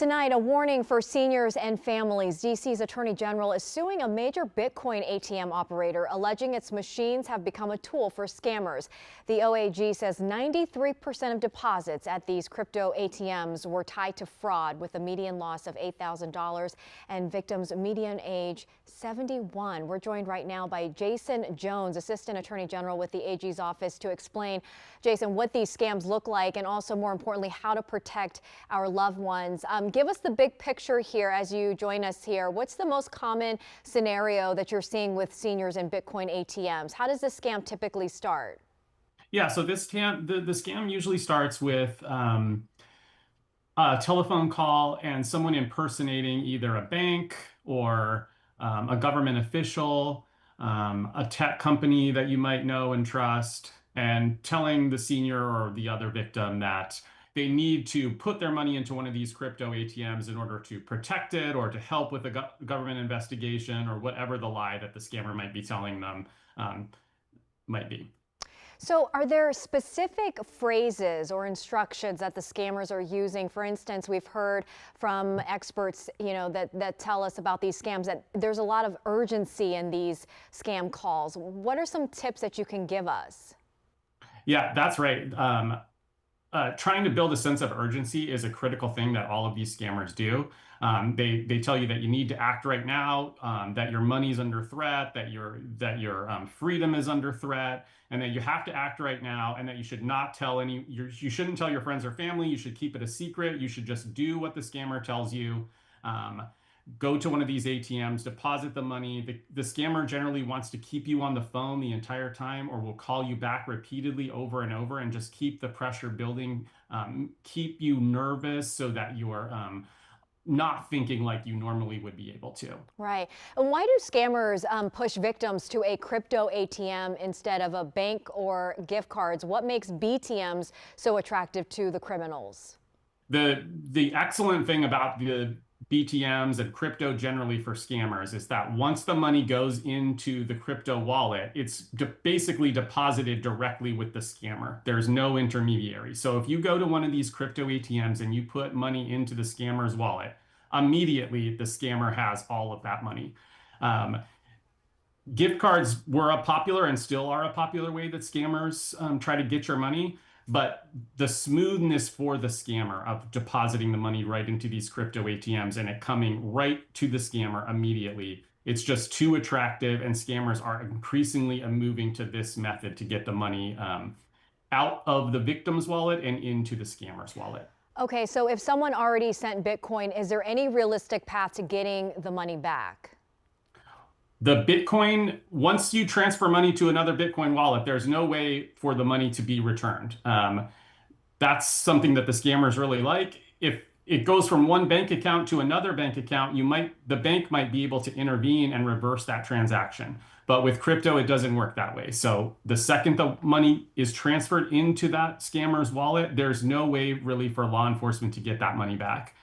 Tonight, a warning for seniors and families. D.C.'s Attorney General is suing a major Bitcoin ATM operator, alleging its machines have become a tool for scammers. The OAG says 93% of deposits at these crypto ATMs were tied to fraud, with a median loss of $8,000 and victims' median age 71. We're joined right now by Jason Jones, Assistant Attorney General with the AG's office, to explain, Jason, what these scams look like and also, more importantly, how to protect our loved ones. Give us the big picture here as you join us here. What's the most common scenario that you're seeing with seniors and Bitcoin ATMs? How does this scam typically start? Yeah, so the scam usually starts with a telephone call and someone impersonating either a bank or a government official, a tech company that you might know and trust, and telling the senior or the other victim that they need to put their money into one of these crypto ATMs in order to protect it or to help with a government investigation or whatever the lie that the scammer might be telling them might be. So are there specific phrases or instructions that the scammers are using? For instance, we've heard from experts, that tell us about these scams that there's a lot of urgency in these scam calls. What are some tips that you can give us? Yeah, that's right. Trying to build a sense of urgency is a critical thing that all of these scammers do. They tell you that you need to act right now, that your money's under threat, that your freedom is under threat, and that you have to act right now, and that you should not tell you shouldn't tell your friends or family. You should keep it a secret. You should just do what the scammer tells you. Go to one of these ATMs, deposit the money. The scammer generally wants to keep you on the phone the entire time, or will call you back repeatedly over and over and just keep the pressure building, keep you nervous so that you are not thinking like you normally would be able to. Right. And why do scammers push victims to a crypto ATM instead of a bank or gift cards? What makes BTMs so attractive to the criminals? The excellent thing about the BTMs and crypto generally for scammers is that once the money goes into the crypto wallet, it's basically deposited directly with the scammer. There's no intermediary. So if you go to one of these crypto ATMs and you put money into the scammer's wallet, immediately the scammer has all of that money. Gift cards were a popular and still are a popular way that scammers try to get your money. But the smoothness for the scammer of depositing the money right into these crypto ATMs and it coming right to the scammer immediately, it's just too attractive, and scammers are increasingly moving to this method to get the money out of the victim's wallet and into the scammer's wallet. Okay, so if someone already sent Bitcoin, is there any realistic path to getting the money back? The Bitcoin, once you transfer money to another Bitcoin wallet, there's no way for the money to be returned. That's something that the scammers really like. If it goes from one bank account to another bank account, the bank might be able to intervene and reverse that transaction. But with crypto, it doesn't work that way. So the second the money is transferred into that scammer's wallet, there's no way really for law enforcement to get that money back.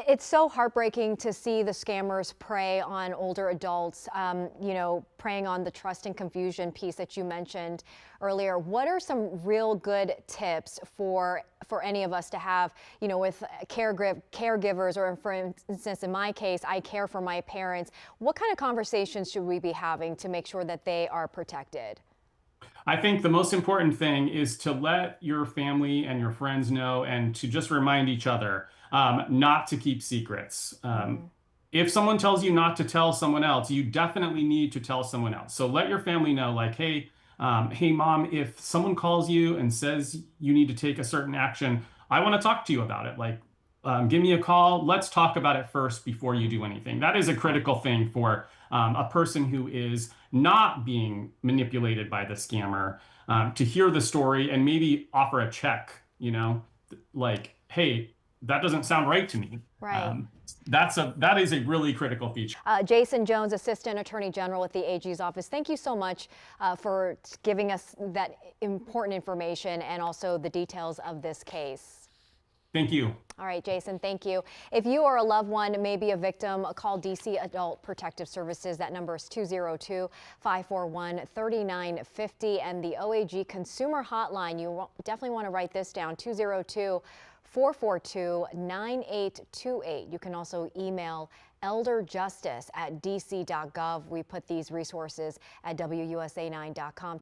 It's so heartbreaking to see the scammers prey on older adults, preying on the trust and confusion piece that you mentioned earlier. What are some real good tips for any of us to have, with caregivers, or for instance, in my case, I care for my parents. What kind of conversations should we be having to make sure that they are protected? I think the most important thing is to let your family and your friends know, and to just remind each other not to keep secrets. If someone tells you not to tell someone else, you definitely need to tell someone else. So let your family know, like, hey, mom, if someone calls you and says you need to take a certain action, I want to talk to you about it. Like, give me a call. Let's talk about it first before you do anything. That is a critical thing for a person who is not being manipulated by the scammer, to hear the story and maybe offer a check, like, hey, that doesn't sound right to me. Right. That is a really critical feature. Jason Jones, Assistant Attorney General with the AG's office. Thank you so much for giving us that important information and also the details of this case. Thank you. All right, Jason, thank you. If you or a loved one may be a victim, call DC Adult Protective Services. That number is 202-541-3950. And the OAG Consumer Hotline, you definitely want to write this down, 202 442-9828. You can also email elderjustice@dc.gov. We put these resources at WUSA9.com.